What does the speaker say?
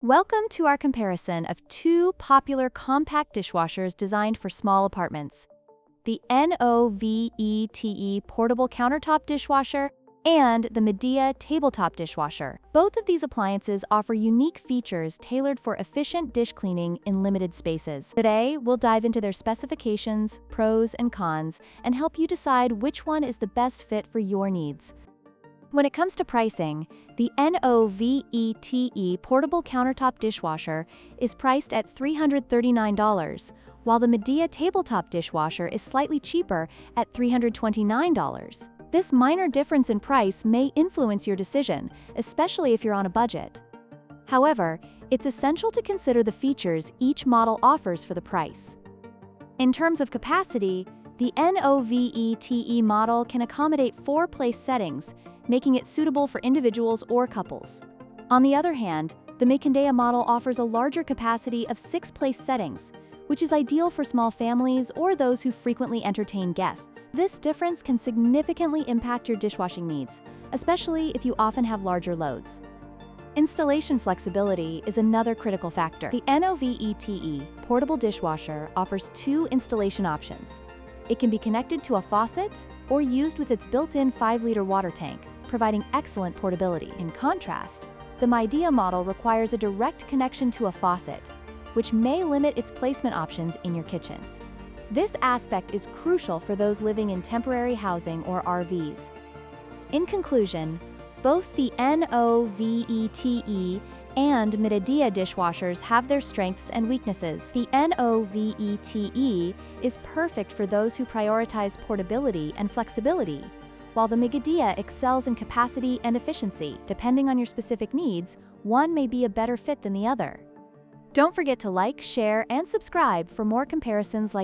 Welcome to our comparison of two popular compact dishwashers designed for small apartments, the NOVETE portable countertop dishwasher and the Midea tabletop dishwasher. Both of these appliances offer unique features tailored for efficient dish cleaning in limited spaces. Today, we'll dive into their specifications, pros and cons, and help you decide which one is the best fit for your needs. When it comes to pricing, the NOVETE portable countertop dishwasher is priced at $339, while the Midea tabletop dishwasher is slightly cheaper at $329. This minor difference in price may influence your decision, especially if you're on a budget. However, it's essential to consider the features each model offers for the price. In terms of capacity, the NOVETE model can accommodate 4 place settings, making it suitable for individuals or couples. On the other hand, the Midea model offers a larger capacity of 6 place settings, which is ideal for small families or those who frequently entertain guests. This difference can significantly impact your dishwashing needs, especially if you often have larger loads. Installation flexibility is another critical factor. The NOVETE portable dishwasher offers 2 installation options. It can be connected to a faucet or used with its built-in 5-liter water tank, providing excellent portability. In contrast, the Midea model requires a direct connection to a faucet, which may limit its placement options in your kitchens. This aspect is crucial for those living in temporary housing or RVs. In conclusion, both the NOVETE and Midea dishwashers have their strengths and weaknesses. The NOVETE is perfect for those who prioritize portability and flexibility, while the Midea excels in capacity and efficiency. Depending on your specific needs, one may be a better fit than the other. Don't forget to like, share, and subscribe for more comparisons like